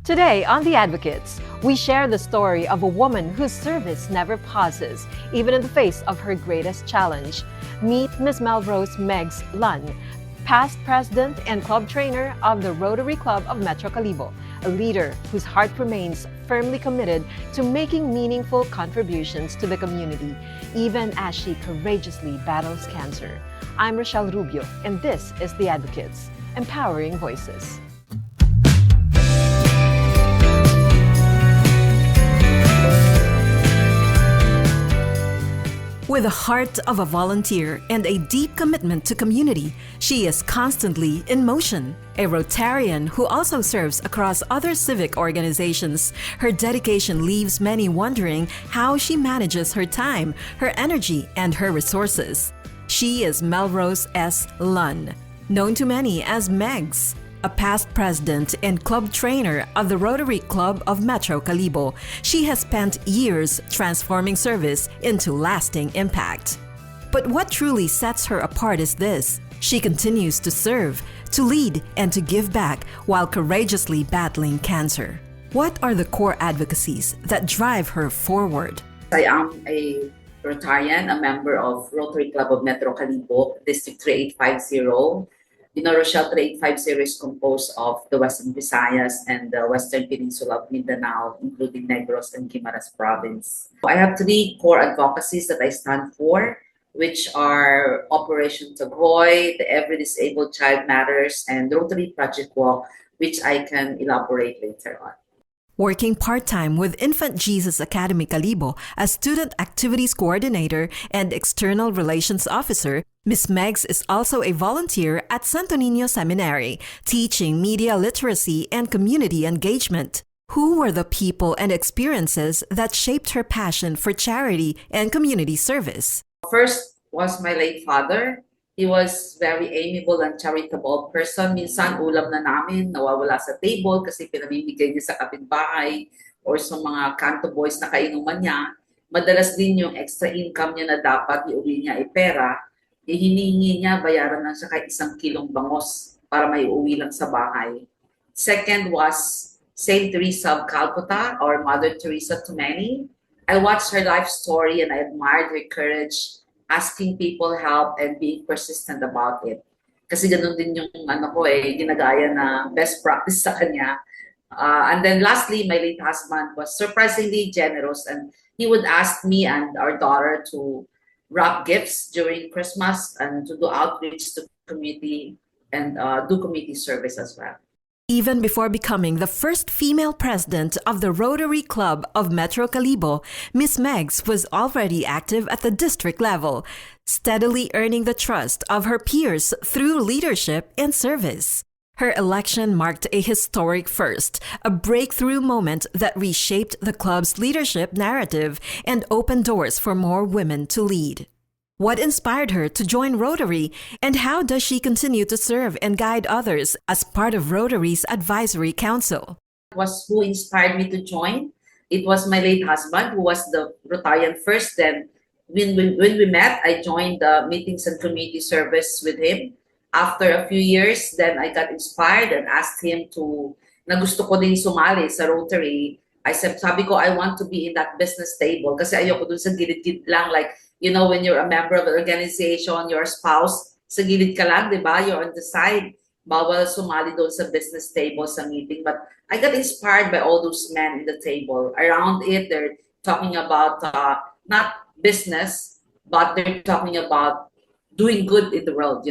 Today on The Advocates, we share the story of a woman whose service never pauses, even in the face of her greatest challenge. Meet Ms. Melrose Megs Lunn, past president and club trainer of the Rotary Club of Metro Calibo, a leader whose heart remains firmly committed to making meaningful contributions to the community, even as she courageously battles cancer. I'm Rochelle Rubio, and this is The Advocates, Empowering Voices. With the heart of a volunteer and a deep commitment to community, she is constantly in motion. A Rotarian who also serves across other civic organizations, her dedication leaves many wondering how she manages her time, her energy, and her resources. She is Melrose S. Lunn, known to many as Megs. A past president and club trainer of the Rotary Club of Metro Calibo, she has spent years transforming service into lasting impact. But what truly sets her apart is this: she continues to serve, to lead, and to give back while courageously battling cancer. What are the core advocacies that drive her forward? I am a Rotarian, a member of Rotary Club of Metro Calibo, District 3850. Rochelle 3850 is composed of the Western Visayas and the Western Peninsula of Mindanao, including Negros and Guimaras Province. I have three core advocacies that I stand for, which are Operation Tagoy, the Every Disabled Child Matters, and Rotary Project Walk, which I can elaborate later on. Working part-time with Infant Jesus Academy Calibo as Student Activities Coordinator and External Relations Officer, Ms. Megs is also a volunteer at Santo Niño Seminary, teaching media literacy and community engagement. Who were the people and experiences that shaped her passion for charity and community service? First was my late father. He was very amiable and charitable person. Minsan ulam na namin nawawala sa table kasi pinamimigay niya sa kapitbahay or sa mga kanto boys na kainuman niya. Madalas din yung extra income niya na dapat iuwi niya ay pera, hinihingi niya, bayaran lang siya kahit 1 kilong bangos para may uwi lang sa bahay. Second was Saint Teresa of Calcutta, or Mother Teresa to many. I watched her life story and I admired her courage, asking people help and being persistent about it. Kasi ganun din yung ginagaya na best practice sa kanya. And then lastly, my late husband was surprisingly generous, and he would ask me and our daughter to wrap gifts during Christmas and to do outreach to community and do community service as well. Even before becoming the first female president of the Rotary Club of Metro Calibo, Ms. Megs was already active at the district level, steadily earning the trust of her peers through leadership and service. Her election marked a historic first, a breakthrough moment that reshaped the club's leadership narrative and opened doors for more women to lead. What inspired her to join Rotary, and how does she continue to serve and guide others as part of Rotary's Advisory Council? It was who inspired me to join. It was my late husband, who was the Rotarian first. Then when we met, I joined the meetings and community service with him. After a few years, then I got inspired and asked him na gusto ko din sumali sa Rotary. Sabi ko, I want to be in that business table kasi ayoko dun sa gilid-gilid lang, like, when you're a member of an organization, your spouse, sa gilid ka lang, di ba? You're on the side. Bawal sumali doon sa business table sa meeting. But I got inspired by all those men in the table. Around it, they're talking about not business, but they're talking about doing good in the world,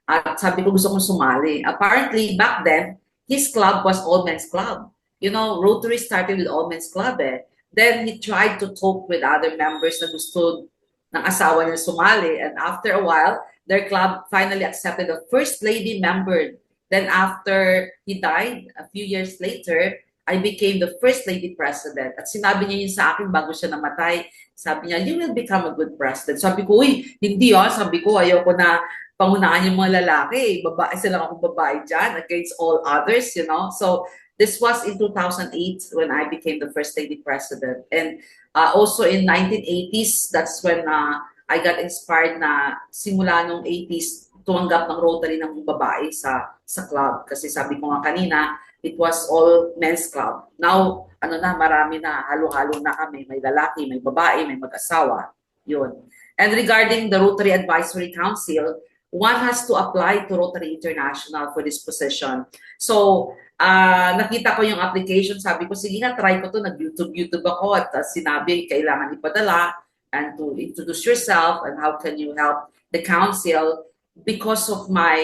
At sabi ko, gusto kong sumali. Apparently, back then, his club was all men's club. Rotary started with all men's club Then he tried to talk with other members na gusto ng asawa niya sumali. And after a while, their club finally accepted a first lady member. Then after he died, a few years later, I became the first lady president. At sinabi niya yun sa akin bago siya namatay. Sabi niya, you will become a good president. Sabi ko, hindi Sabi ko, ayoko na pangunahan yung mga lalaki. Babae sila akong babae dyan against all others, So this was in 2008 when I became the first lady president. And also in 1980s, that's when I got inspired na simula nung 80s, tumanggap ng Rotary ng babae sa club. Kasi sabi ko nga kanina, it was all men's club. Now, ano na, marami na, halo-halo na kami. May lalaki, may babae, may mag-asawa. Yun. And regarding the Rotary Advisory Council, one has to apply to Rotary International for this position. So, nakita ko yung application, sabi ko, sige nga, try ko to, nag-YouTube ako at sinabi, kailangan ipadala and to introduce yourself and how can you help the council because of my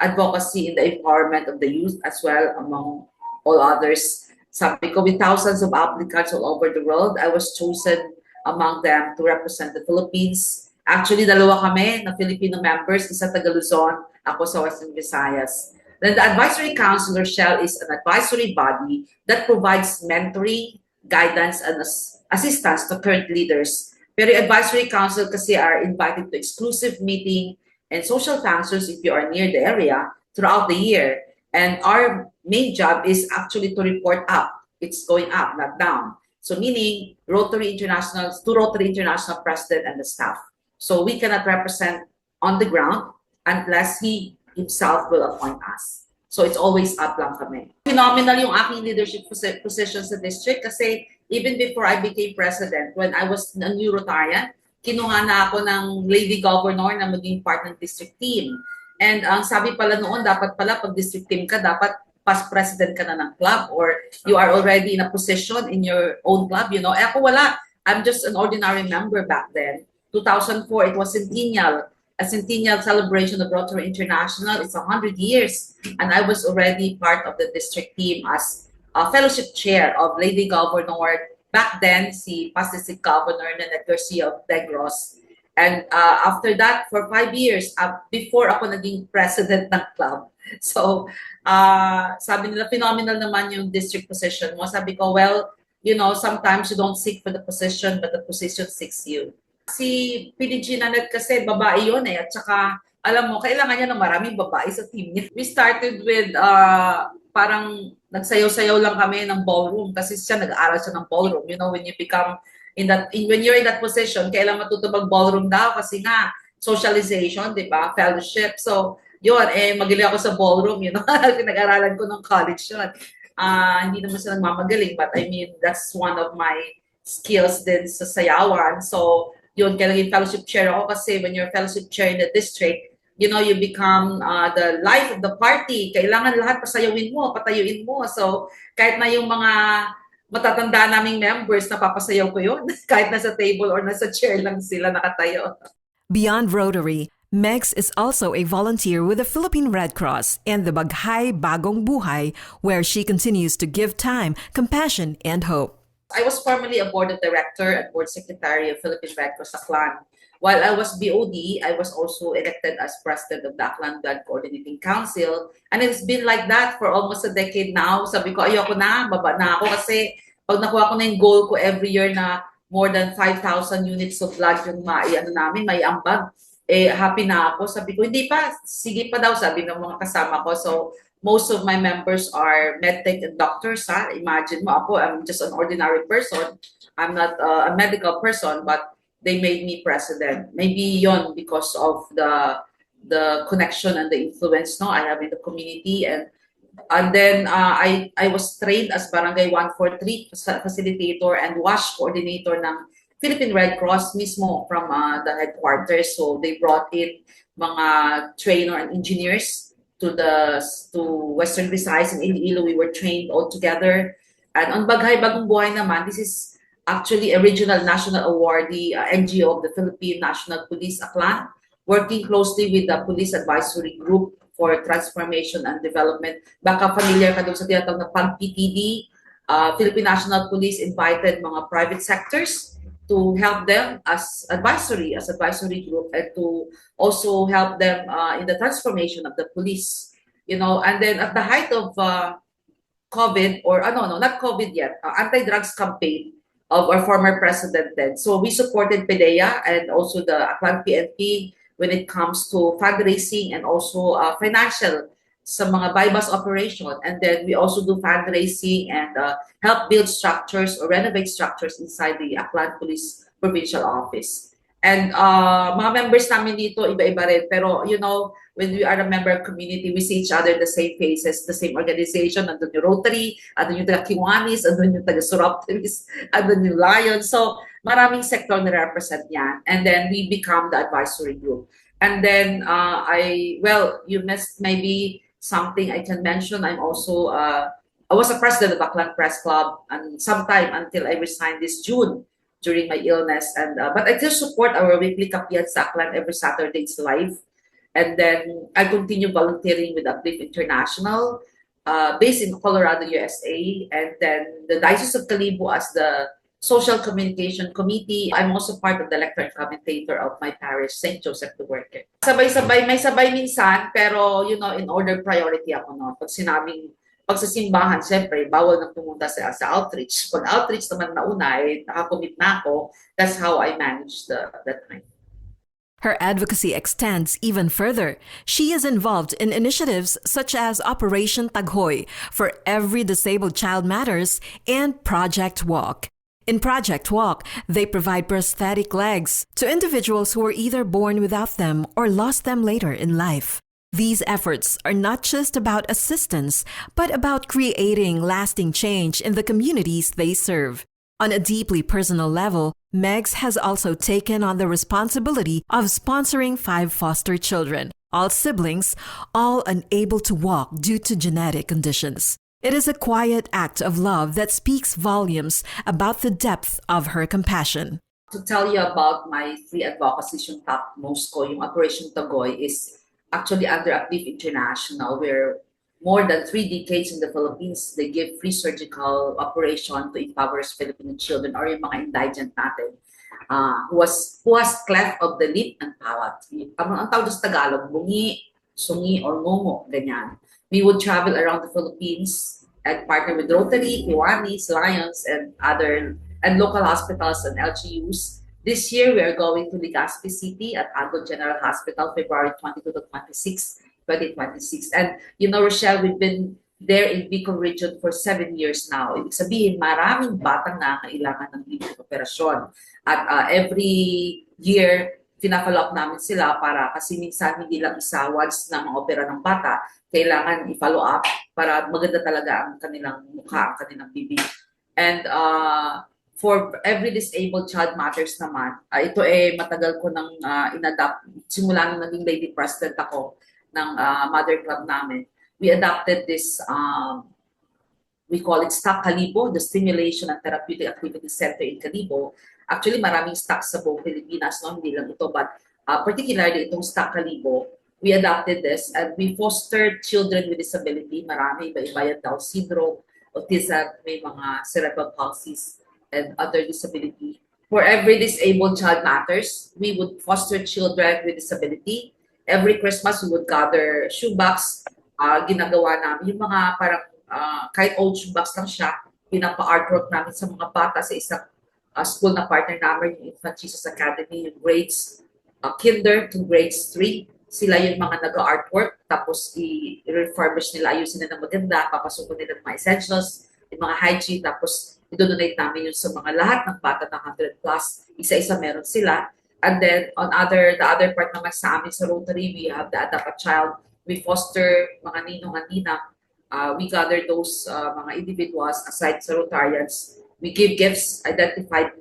advocacy in the empowerment of the youth as well, among all others. Sabi ko, with thousands of applicants all over the world, I was chosen among them to represent the Philippines. Actually, dalawa kami na Filipino members, isa taga Luzon, ako sa Western Visayas. Then the Advisory Council, Rochelle, is an advisory body that provides mentoring, guidance, and assistance to current leaders. Pero Advisory Council kasi are invited to exclusive meeting and social functions if you are near the area throughout the year. And our main job is actually to report up. It's going up, not down. So meaning Rotary International, to Rotary International President and the staff. So we cannot represent on the ground unless he himself will appoint us. So it's always up lang kami. Phenomenal yung aking leadership position sa district kasi even before I became president, when I was a new Rotarian, kinuha na ako ng lady governor na maging part ng district team. And ang sabi pala noon, dapat pala pag district team ka, dapat past president ka na ng club or you are already in a position in your own club, you know. Eh ako wala. I'm just an ordinary member back then. 2004, it was centennial. A centennial celebration of Rotary International. It's 100 years. And I was already part of the district team as a fellowship chair of Lady Governor. Back then, si past district governor Nanette Garcia of Negros. And after that, for 5 years, before ako naging president ng club. So, sabi nila, phenomenal naman yung district position mo. Sabi ko, well, you know, sometimes you don't seek for the position, but the position seeks you. Si PDG Nanette kasi babae yun eh. At saka, alam mo, kailangan niya ng maraming babae sa team niya. We started with, parang nagsayaw-sayaw lang kami ng ballroom kasi siya nag-aaral siya ng ballroom. You know, when you become when you're in that position, kailangan matuto mag-ballroom daw kasi nga, socialization, di ba? Fellowship. So, yun, magaling ako sa ballroom, you know. Pinag-aralan ko ng college yun. Hindi naman siya nagmamagaling, but I mean, that's one of my skills din sa sayawan. So, yun, kaya naging fellowship chair ako kasi when you're fellowship chair in the district, you know, you become the life of the party. Kailangan lahat pasayawin mo, patayuin mo. So, kahit na yung mga matatanda naming members, napapasayaw ko yun. Kahit nasa table or nasa chair lang sila nakatayo. Beyond Rotary, Megs is also a volunteer with the Philippine Red Cross and the Baghay Bagong Buhay, where she continues to give time, compassion, and hope. I was formerly a board of director and board secretary of Philippine Red Cross Aklan. While I was BOD, I was also elected as president of the Aklan Blood Coordinating Council. And it's been like that for almost a decade now. Sabi ko, ayoko na, baba na ako kasi pag nakuha ko na yung goal ko every year na more than 5,000 units of blood yung may ambag, happy na ako. Sabi ko, hindi pa, sige pa daw, sabi ng mga kasama ko. So, most of my members are medtech and doctors. Imagine mo, ako, I'm just an ordinary person. I'm not a medical person, but they made me president. Maybe yon because of the connection and the influence I have in the community. And then I was trained as Barangay 143 facilitator and WASH coordinator ng Philippine Red Cross mismo from the headquarters. So they brought in mga trainer and engineers to Western Visayas and Iloilo. We were trained all together. And on Baghay Bagong Buhay naman, this is actually a regional national awardee NGO of the Philippine National Police Aklan, working closely with the Police Advisory Group for Transformation and Development. Baka familiar ka doon sa tinatawag na PAG-PTD. Philippine National Police invited mga private sectors to help them as advisory group, and to also help them in the transformation of the police, you know. And then at the height of COVID, or not COVID yet, anti-drugs campaign of our former president then. So we supported PDEA and also the Aklan PNP when it comes to fundraising and also financial sa mga bypass operation. And then we also do fundraising and help build structures or renovate structures inside the Aklan Police Provincial Office. And mga members namin dito, iba-iba rin. Pero, you know, when we are a member community, we see each other the same faces, the same organization. Andun yung Rotary, andun yung taga-Kiwanis, andun yung taga-Suraptiris, andun yung Lions. So, maraming sector na represent yan. And then we become the advisory group. And then well, you missed maybe something I can mention. I'm also, I was a president of Aklan Press Club and sometime until I resigned this June during my illness. And but I still support our weekly Kapiat sa Aklan every Saturday. It's live. And then I continue volunteering with Uplift International, based in Colorado, USA. And then the Diocese of Calibo as the Social Communication Committee. I'm also part of the lector and commentator of my parish, St. Joseph the Worker. Sabay-sabay, may sabay minsan, pero you know, in order priority ako, no? Pag sinabing pag sa simbahan, syempre, bawal nang pumunta sa outreach. Pag outreach naman nauna, nakakomit na ako. That's how I manage that time. Her advocacy extends even further. She is involved in initiatives such as Operation Taghoy for Every Disabled Child Matters and Project Walk. In Project Walk, they provide prosthetic legs to individuals who were either born without them or lost them later in life. These efforts are not just about assistance, but about creating lasting change in the communities they serve. On a deeply personal level, Megs has also taken on the responsibility of sponsoring 5 foster children, all siblings, all unable to walk due to genetic conditions. It is a quiet act of love that speaks volumes about the depth of her compassion. To tell you about my free advocacy, yung topmost ko, yung Operation Tagoy is actually under Uplift International, where more than 3 decades in the Philippines, they give free surgical operation to impoverished Filipino children or yung mga indigent natin who has cleft of the lip and palate. Ang tawag sa Tagalog, bungi, sungi, or ngongo, ganyan. We would travel around the Philippines and partner with Rotary, Kiwanis, Lions, and local hospitals and LGUs. This year, we are going to Legazpi City at Agod General Hospital, February 22 to 26, 2026. And you know, Rochelle, we've been there in Bicol region for 7 years now. Ibig sabihin, maraming batang nakakailangan ng libreng operasyon. At every year, tina-follow up namin sila para kasi minsan hindi lang isa once na ma-opera ng bata, kailangan i-follow up para maganda talaga ang kanilang mukha, ang kanilang bibig. And for Every Disabled Child Matters naman, ito matagal ko nang inadapt. Simula nung naging lady president ako ng mother club namin. We adopted this, we call it Stock Calibo, the Stimulation and Therapeutic Activity Center in Calibo. Actually, maraming stocks sa buong Pilipinas, no? Hindi lang ito, but particularly itong Stock Calibo, we adopted this and we fostered children with disability. Marami, iba-iba yan, Down syndrome, autism, may mga cerebral palsies, and other disability. For Every Disabled Child Matters, we would foster children with disability. Every Christmas, we would gather shoebox. Ginagawa namin yung mga parang kahit old shoebox lang siya, pinapa-artwork namin sa mga bata sa isang school na partner namin, yung Infant Jesus Academy, yung grades kinder to grades 3. Sila yung mga nag-artwork, tapos i-refurbish nila, ayusin nila ng maganda, papasukin nila ng mga essentials, yung mga hygiene, tapos i-donate namin yun sa mga lahat ng bata ng 100 plus. Isa-isa meron sila. And then on the other part naman sa amin sa Rotary, we have the Adopt a Child. We foster mga ninong at ninang. We gather those mga individuals aside sa Rotarians. We give gifts identified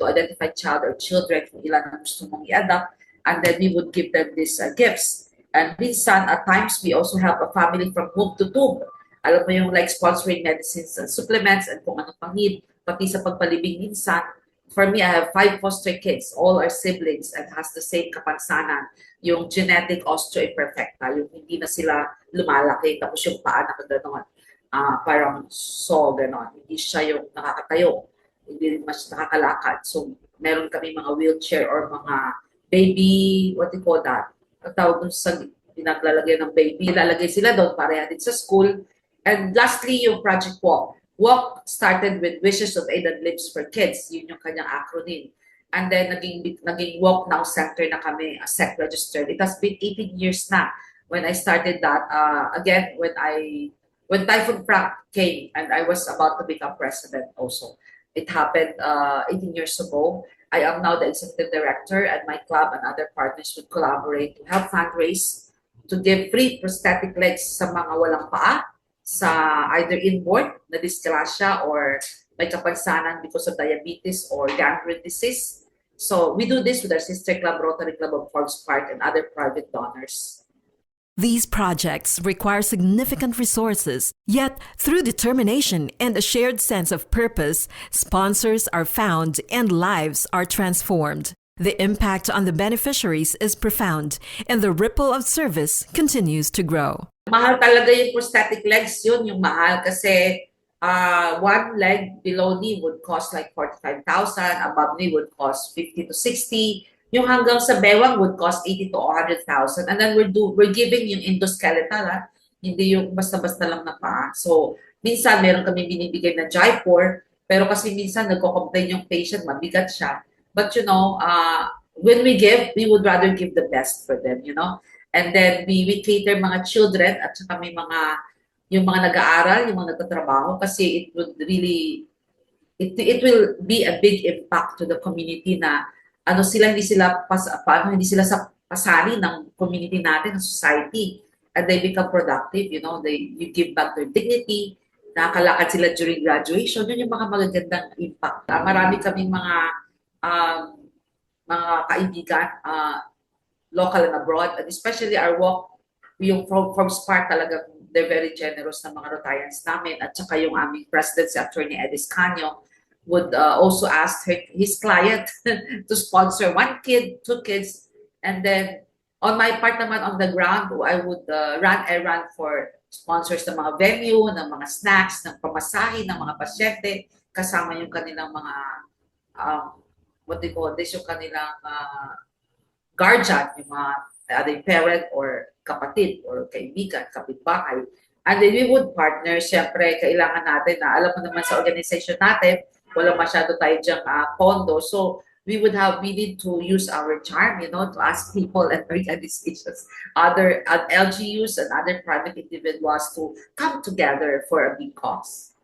child or children kung ilan ang gusto mong i-adopt. And then we would give them these gifts. And minsan, at times, we also help a family from home to tomb. Alam mo yung like sponsoring medicines and supplements and kung anong pang-need, pati sa pagpalibing minsan. For me, I have 5 foster kids. All are siblings and has the same kapansanan. Yung genetic osteoimperfecta, yung hindi na sila lumalaki, tapos yung paa na gano'n. Parang gano'n. Hindi siya yung nakakatayo. Hindi rin mas nakakalakad. So, meron kami mga wheelchair or mga baby, what do you call that? Ang tawag dun sa pinaglalagay ng baby. Ilalagay sila doon para yatin sa school. And lastly, yung Project Walk. Walk started with Wishes of Aid and Lips for Kids. Yun yung kanyang acronym. And then, naging Walk Now Center na kami, SEC registered. It has been 18 years na when I started that. Again, when Typhoon Frank came and I was about to become president also. It happened 18 years ago. I am now the executive director, and my club and other partners would collaborate to help fundraise to give free prosthetic legs sa mga walang paa sa either inborn na dysplasia or may kapansanan because of diabetes or gangrene disease. So we do this with our sister club, Rotary Club of Forbes Park, and other private donors. These projects require significant resources, yet through determination and a shared sense of purpose, sponsors are found and lives are transformed. The impact on the beneficiaries is profound, and the ripple of service continues to grow. Mahal talaga yung prosthetic legs, yun yung mahal kasi one leg below knee would cost like 45,000, above knee would cost 50 to 60. Yung hanggang sa bewang would cost 80 to 100,000. And then we're giving yung endoskeletal, hindi yung basta-basta lang na paa. So, minsan meron kami binibigay na Jaipur, pero kasi minsan nagko-complain yung patient, mabigat siya. But you know, when we give, we would rather give the best for them, you know. And then we cater mga children at saka may yung mga nag-aaral, yung mga nagtatrabaho kasi it would really, it will be a big impact to the community na hindi sila sa pasali ng community natin, ng society, and they become productive, you know, you give back their dignity, nakakalakad sila during graduation, yun yung mga magagandang impact. Marami kaming mga kaibigan, local and abroad, and especially our work, yung Forbes Park talaga, they're very generous na mga Rotarians namin, at saka yung aming president, si Attorney Edis Canyo, would also ask his client to sponsor 1 kid, 2 kids, and then on my part naman on the ground, I would run errand for sponsors ng mga venue, ng mga snacks, ng pamasahe, ng mga pasyente, kasama yung kanilang mga, what they call this, yung kanilang guardian, yung mga other parent or kapatid or kaibigan, kapitbahay. And then we would partner, syempre, kailangan natin na, alam mo naman sa organization natin, wala masyado tayo dyang pondo. So we need to use our charm, you know, to ask people and organizations, other LGUs and other private individuals to come together for a big cause.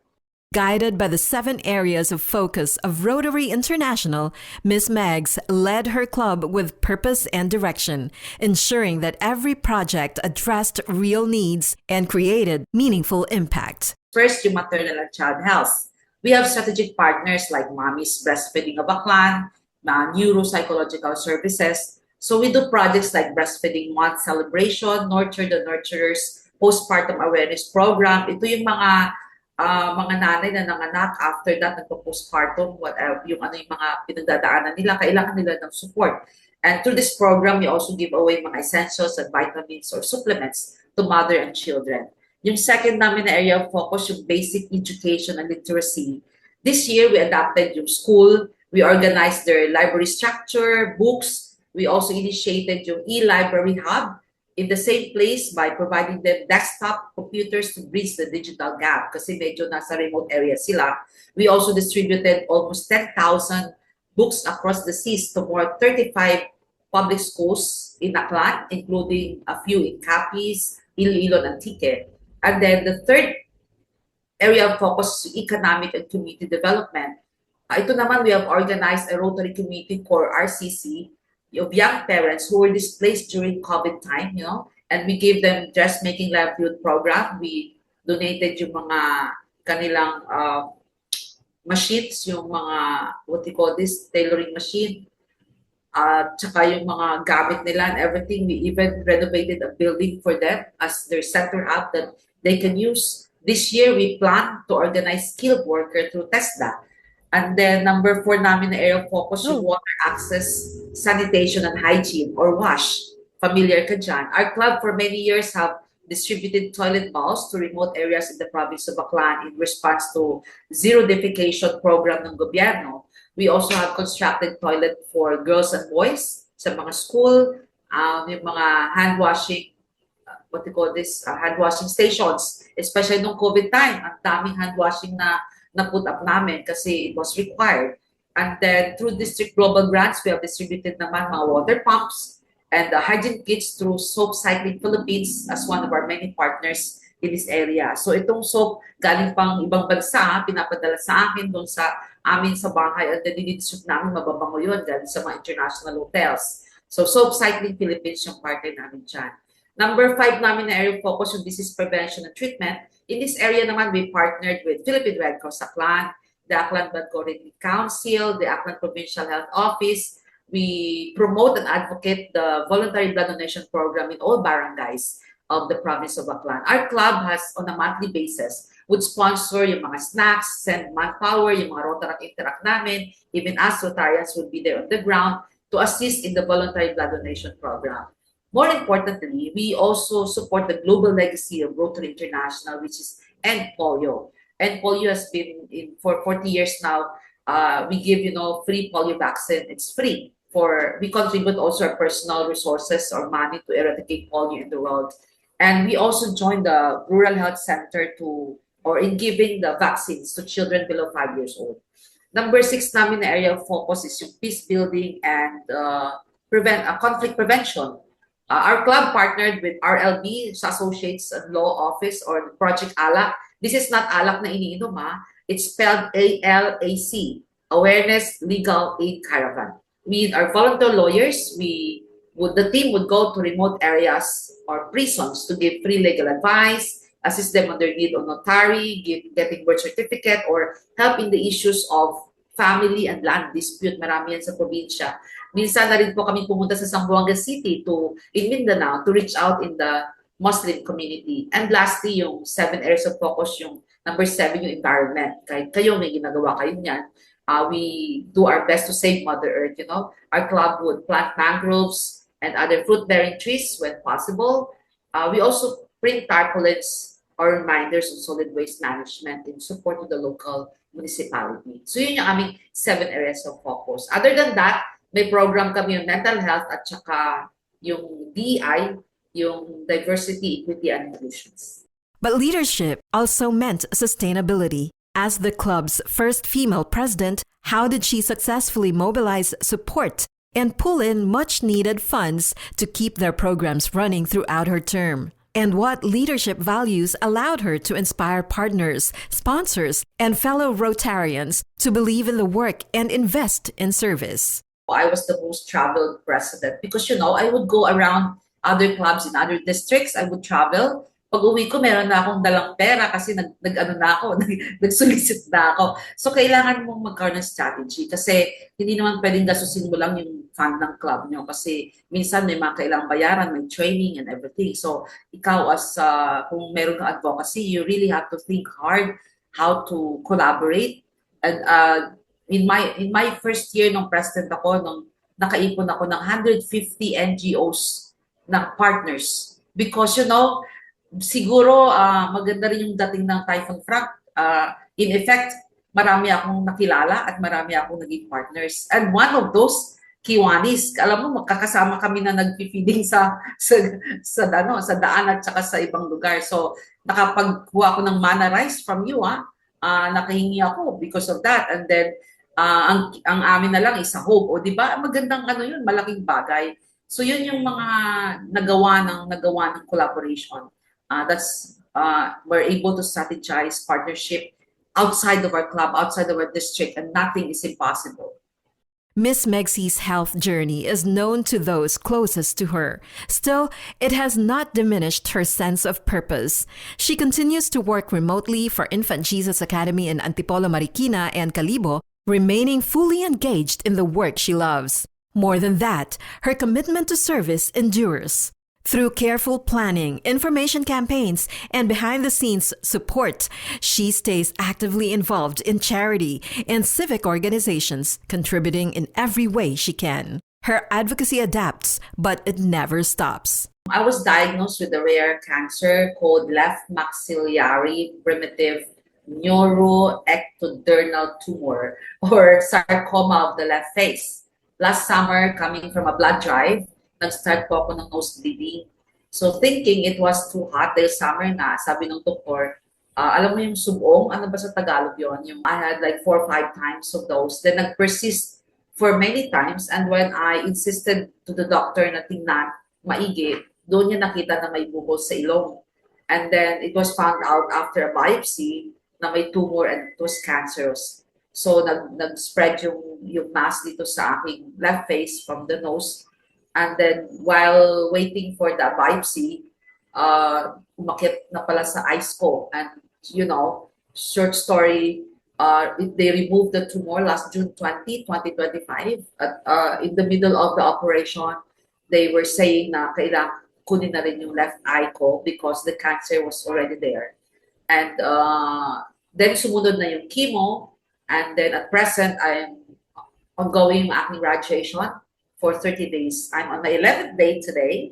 Guided by the 7 areas of focus of Rotary International, Ms. Megs led her club with purpose and direction, ensuring that every project addressed real needs and created meaningful impact. First, yung maternal and child health. We have strategic partners like Mommy's Breastfeeding of Aklan, neuropsychological services. So we do projects like Breastfeeding Month Celebration, Nurture the Nurturers, Postpartum Awareness Program. Ito yung mga nanay na nanganak, after that nagpo-postpartum, yung mga pinagdadaanan nila, kailangan nila ng support. And through this program, we also give away mga essentials and vitamins or supplements to mother and children. Yung second namin na area of focus, yung basic education and literacy. This year, we adapted yung school. We organized their library structure, books. We also initiated yung e-library hub in the same place by providing them desktop computers to bridge the digital gap kasi medyo nasa remote area sila. We also distributed almost 10,000 books across the seas to more 35 public schools in Aklan, including a few in Capiz, Iloilo, and Antique. And then the third area of focus is economic and community development. Ito naman, we have organized a Rotary Community Corps, RCC, of young parents who were displaced during COVID time, you know, and we gave them dressmaking livelihood program. We donated yung mga kanilang machines, yung mga, what they call this, tailoring machine, tsaka yung mga gamit nila and everything. We even renovated a building for them as their center hub that they can use. This year, we plan to organize skilled worker through TESDA. And then number 4 namin na area of focus yung water access, sanitation, and hygiene, or WASH. Familiar ka dyan. Our club for many years have distributed toilet bowls to remote areas in the province of Aklan in response to zero defecation program ng gobyerno. We also have constructed toilet for girls and boys sa mga school, yung mga hand washing, what they call this, hand washing stations, especially nung COVID time. Ang daming hand washing na put up namin kasi it was required. And then through District Global Grants, we have distributed naman mga water pumps and hygiene kits through Soap Cycling Philippines as one of our many partners in this area. So itong soap galing pang ibang bansa, pinapadala sa akin doon sa amin sa bahay at dinidisip namin mababango yun galing sa mga international hotels. So Soap Cycling Philippines yung partner namin dyan. Number 5 namin na area of focus yung disease prevention and treatment. In this area naman, we partnered with Philippine Red Cross Aklan, the Aklan Bancorit Council, the Aklan Provincial Health Office. We promote and advocate the voluntary blood donation program in all barangays of the province of Aklan. Our club has, on a monthly basis, would sponsor yung mga snacks, send manpower, yung mga Rotaract Interact namin, even us Rotarians would be there on the ground to assist in the voluntary blood donation program. More importantly, we also support the global legacy of Rotary International, which is End Polio. End Polio has been in for 40 years now. We give, free polio vaccine. It's free. We contribute also our personal resources or money to eradicate polio in the world. And we also joined the Rural Health Center in giving the vaccines to children below 5 years old. Number 6 namin na area of focus is yung peace building and conflict prevention. Our club partnered with RLB, sa Associates and Law Office, or Project ALAC. This is not ALAC na iniinom, ha? It's spelled ALAC, Awareness Legal Aid Caravan. With our volunteer lawyers, the team would go to remote areas or prisons to give free legal advice, assist them on their need on notary, getting birth certificate, or help in the issues of family and land dispute. Marami yan sa probinsya. Minsan na rin po kami pumunta sa Zamboanga City in Mindanao to reach out in the Muslim community. And lastly, yung 7 areas of focus, yung number 7, yung environment. Kahit kayo may ginagawa kayo niyan, we do our best to save Mother Earth. Our club would plant mangroves and other fruit-bearing trees when possible. We also print tarpaulins or reminders on solid waste management in support of the local municipality. So yun yung aming 7 areas of focus. Other than that, may program kami yung mental health at saka yung DI, yung diversity, equity, and inclusions. But leadership also meant sustainability. As the club's first female president, how did she successfully mobilize support and pull in much-needed funds to keep their programs running throughout her term? And what leadership values allowed her to inspire partners, sponsors, and fellow Rotarians to believe in the work and invest in service? I was the most traveled president because, I would go around other clubs in other districts. I would travel. Pag uwi ko, meron na akong dalang pera kasi nag-solicit na ako. So, kailangan mong magkaroon ng strategy kasi hindi naman pwedeng gasusin mo lang yung fund ng club nyo kasi minsan may mga kailangang bayaran, may training and everything. So, ikaw kung meron kang advocacy, you really have to think hard how to collaborate. And in my first year nung president ako, nakaipon ako ng 150 NGOs na partners because, siguro maganda rin yung dating ng Typhoon Frank. In effect, marami akong nakilala at marami akong naging partners. And one of those, Kiwanis. Alam mo, magkakasama kami na nagpi-feeding sa daan at saka sa ibang lugar. So, nakapagkuha ako ng manna rice from you, nakahingi ako because of that. And then, ang amin na lang is a hope. O, di ba? Magandang yun, malaking bagay. So, yun yung mga nagawa ng collaboration. We're able to strategize partnership outside of our club, outside of our district, and nothing is impossible. Miss Megsy's health journey is known to those closest to her. Still, it has not diminished her sense of purpose. She continues to work remotely for Infant Jesus Academy in Antipolo, Marikina, and Calibo, remaining fully engaged in the work she loves. More than that, her commitment to service endures. Through careful planning, information campaigns, and behind-the-scenes support, she stays actively involved in charity and civic organizations, contributing in every way she can. Her advocacy adapts, but it never stops. I was diagnosed with a rare cancer called left maxillary primitive neuroectodermal tumor, or sarcoma of the left face. Last summer, coming from a blood drive, nag-start po ako ng nose bleeding. So thinking it was too hot dahil summer na, sabi ng doktor, alam mo yung subong, ano ba sa Tagalog yun? I had like 4 or 5 times of those. Then nag-persist for many times, and when I insisted to the doctor na tingnan, maigi, doon niya nakita na may bukol sa ilong. And then it was found out after a biopsy na may tumor and it was cancerous. So nag-spread yung mass dito sa aking left face from the nose. And then while waiting for the biopsy, umakyat na pala sa eyes ko. And short story, they removed the tumor last June 2025. In the middle of the operation, they were saying na kailangan kunin na rin yung left eye ko because the cancer was already there. And then sumunod na yung chemo, and then at present, I'm ongoing yung aking radiation for 30 days. I'm on my 11th day today.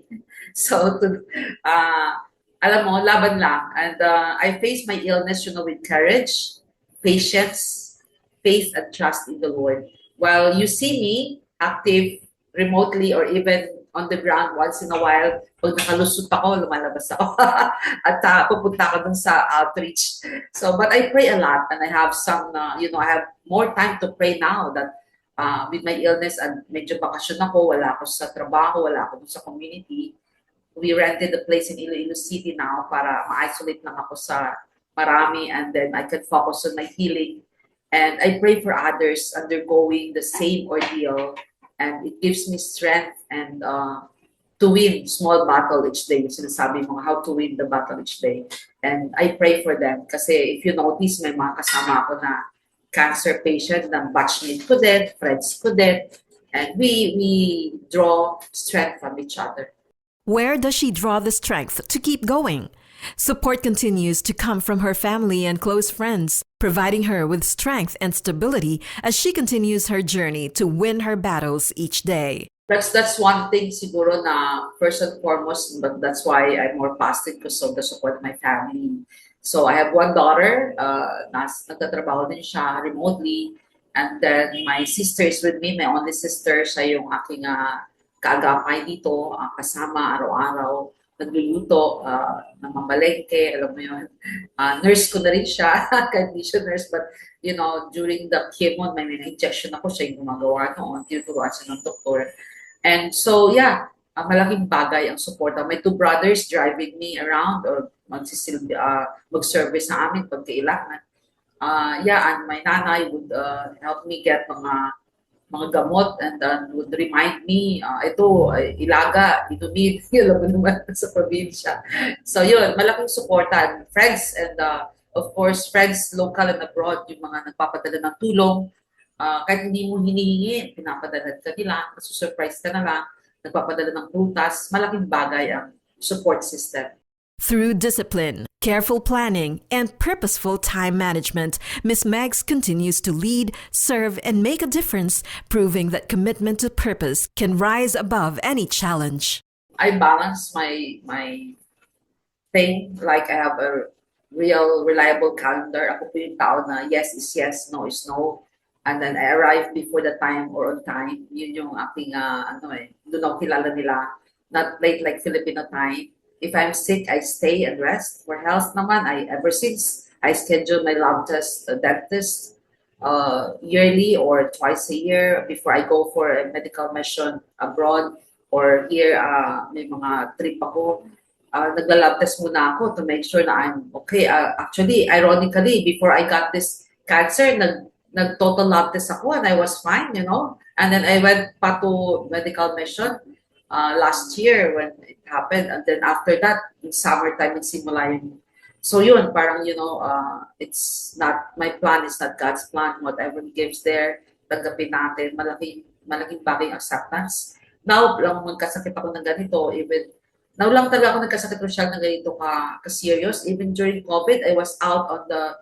So, alam mo, laban lang. And I face my illness, with courage, patience, faith, and trust in the Lord. While you see me active remotely or even on the ground once in a while, pag nakalusot ako, lumalabas ako. At pupunta ako dun sa outreach. So, but I pray a lot and I have some, I have more time to pray now that with my illness and medyo bakasyon ako, wala ako sa trabaho, wala ako sa community. We rented a place in Iloilo City now para ma-isolate lang ako sa marami and then I can focus on my healing. And I pray for others undergoing the same ordeal. And it gives me strength and to win small battle each day. Sinasabi mo how to win the battle each day. And I pray for them. Kasi if you notice, may mga kasama ako na cancer patient, na batchmate ko din, friends ko din. And we draw strength from each other. Where does she draw the strength to keep going? Support continues to come from her family and close friends, providing her with strength and stability as she continues her journey to win her battles each day. That's one thing siguro na first and foremost, but that's why I'm more positive because of the support of my family. So I have one daughter, nagtatrabaho din siya remotely, and then my sister is with me, my only sister, siya yung aking kaagapay dito, kasama araw-araw. Nagluluto, namamalengke, alam mo yun. Nurse ko na rin siya, kahit hindi siya nurse, but during the chemo, may injection ako, siya yung gumagawa noon, tinuturuan siya ng doktor. And so, malaking bagay ang support. My two brothers driving me around or mag-service sa amin pag kailangan. And my nanay would help me get mga gamot and would remind me, ilaga, inumin, alam mo naman sa probinsya. So yun, malaking suporta. Friends and of course, friends local and abroad, yung mga nagpapadala ng tulong. Kahit hindi mo hinihingi, pinapadala ka nila, nasusurprise ka na lang, nagpapadala ng prutas, malaking bagay ang support system. Through discipline, careful planning, and purposeful time management, Ms. Megs continues to lead, serve, and make a difference, proving that commitment to purpose can rise above any challenge. I balance my thing, like I have a real reliable calendar. Ako po yung tao na yes is yes, no is no. And then I arrive before the time or on time. Yun yung aking, doon ako kilala nila. Not late like Filipino time. If I'm sick, I stay and rest. For health naman, ever since I schedule my lab test, dentist, yearly or twice a year before I go for a medical mission abroad or here, may mga trip ako. Nagla-lab test muna ako to make sure na I'm okay. Actually, ironically, before I got this cancer, nag-total lab test ako and I was fine, And then I went pa to medical mission last year when it happened, and then after that in summertime nagsimula yun. So yun, parang it's not my plan, it's not God's plan. Whatever He gives there, tanggapin natin. Malaking bagay acceptance. Now lang magkasakit ako ng ganito, now lang talaga ako nagkasakit ng ganito ka-serious. Even during COVID, I was out on the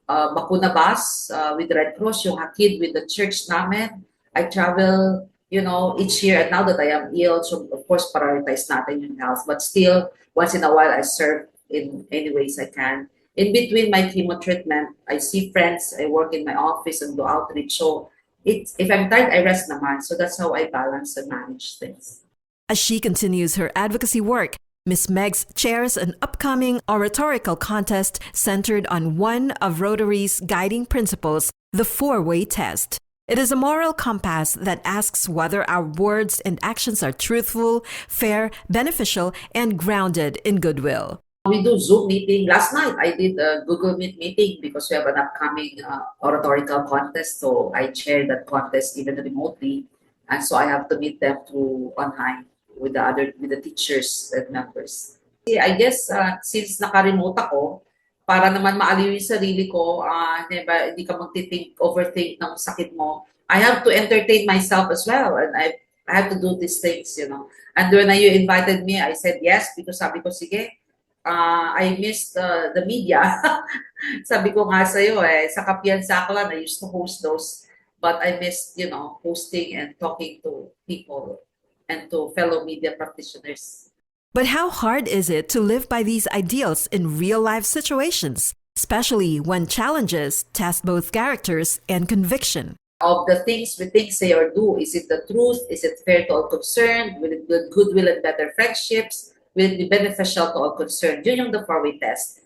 bakuna bus with Red Cross, yung hatid with the church namin. I travel each year, and now that I am ill, so of course, prioritize natin yung health. But still, once in a while, I serve in any ways I can. In between my chemo treatment, I see friends, I work in my office and do outreach. So if I'm tired, I rest naman. So that's how I balance and manage things. As she continues her advocacy work, Ms. Megs chairs an upcoming oratorical contest centered on one of Rotary's guiding principles, the four-way test. It is a moral compass that asks whether our words and actions are truthful, fair, beneficial, and grounded in goodwill. We do Zoom meeting. Last night, I did a Google Meet meeting because we have an upcoming oratorical contest. So I chair that contest even remotely. And so I have to meet them through online with with the teachers and members. I guess since naka-remote ako, para naman maaliw yung sarili ko, hindi ka overthink ng sakit mo, I have to entertain myself as well. And I have to do these things, you know. And when you invited me, I said yes because sabi ko, sige, I missed the media. Sabi ko nga sa'yo sa Kapiyansa ko lang, I used to host those. But I missed, you know, hosting and talking to people and to fellow media practitioners. But how hard is it to live by these ideals in real-life situations, especially when challenges test both characters and conviction? Of the things we think, say, or do, is it the truth? Is it fair to all concerned? Will it build goodwill and better friendships? Will it be beneficial to all concerned? Yun yung the four-way test.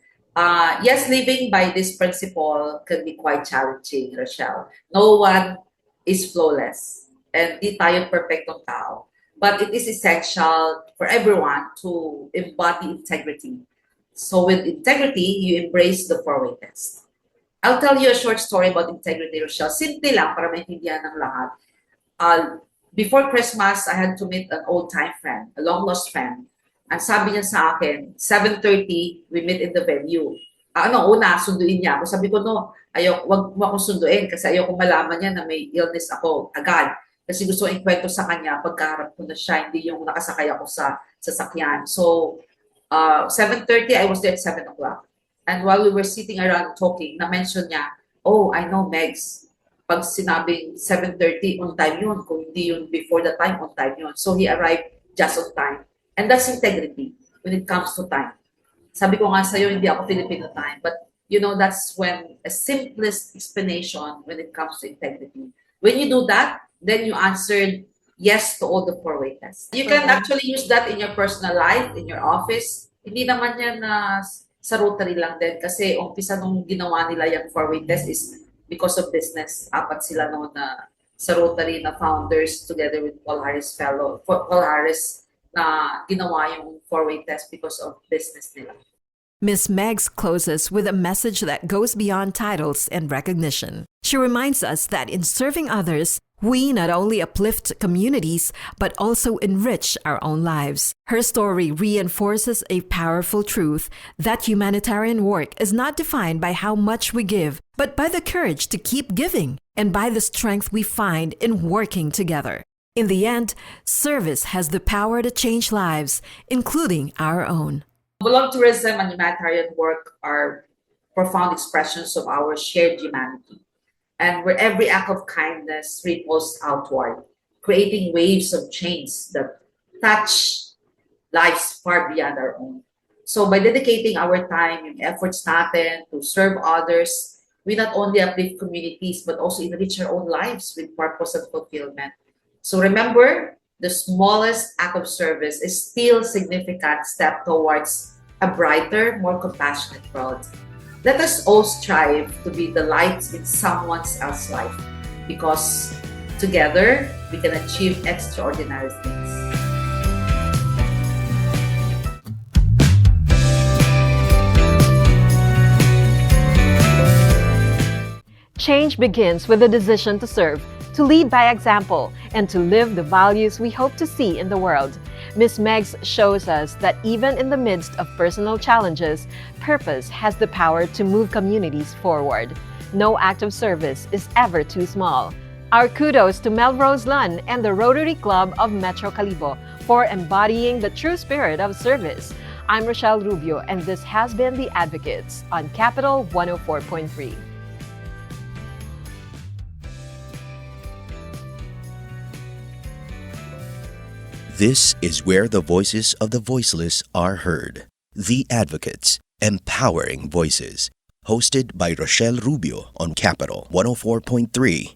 Yes, living by this principle can be quite challenging, Rochelle. No one is flawless. And di tayo perfectong tao. But it is essential for everyone to embody integrity. So with integrity, you embrace the four-way test. I'll tell you a short story about integrity, Rochelle. Simple lang para maintindihan ng lahat. Before Christmas, I had to meet an old-time friend, a long-lost friend. Ang sabi niya sa akin, 7:30, we meet in the venue. Una, sunduin niya ako. Sabi ko, no, wag mo akong sunduin kasi ayoko malaman niya na may illness ako agad. Kasi gusto kong ikwento sa kanya pagkaharap ko na siya, hindi yung nakasakay ako sa sasakyan. So, 7:30, I was there at 7 o'clock. And while we were sitting around talking, na-mention niya, oh, I know, Megs, pag sinabing 7:30, on time yun. Kung hindi yun before the time, on time yun. So he arrived just on time. And that's integrity when it comes to time. Sabi ko nga sa'yo, hindi ako Filipino time. But, you know, that's when a simplest explanation when it comes to integrity. When you do that, then you answered yes to all the four-way tests. You can actually use that in your personal life, in your office. Hindi naman yan sa Rotary lang din. Kasi umpisa nung ginawa nila yung four-way test is because of business. Apat sila noon na sa Rotary na founders together with Paul Harris na ginawa yung four-way test because of business nila. Ms. Megs closes with a message that goes beyond titles and recognition. She reminds us that in serving others, we not only uplift communities, but also enrich our own lives. Her story reinforces a powerful truth that humanitarian work is not defined by how much we give, but by the courage to keep giving and by the strength we find in working together. In the end, service has the power to change lives, including our own. Volunteerism and humanitarian work are profound expressions of our shared humanity, and where every act of kindness ripples outward, creating waves of change that touch lives far beyond our own. So by dedicating our time and efforts natin to serve others, we not only uplift communities, but also enrich our own lives with purpose and fulfillment. So remember, the smallest act of service is still a significant step towards a brighter, more compassionate world. Let us all strive to be the light in someone else's life, because together we can achieve extraordinary things. Change begins with a decision to serve, to lead by example, and to live the values we hope to see in the world. Ms. Megs shows us that even in the midst of personal challenges, purpose has the power to move communities forward. No act of service is ever too small. Our kudos to Melrose Lunn and the Rotary Club of Metro Calibo for embodying the true spirit of service. I'm Rochelle Rubio, and this has been The Advocates on Capital 104.3. This is where the voices of the voiceless are heard. The Advocates, Empowering Voices. Hosted by Rochelle Rubio on Capital 104.3.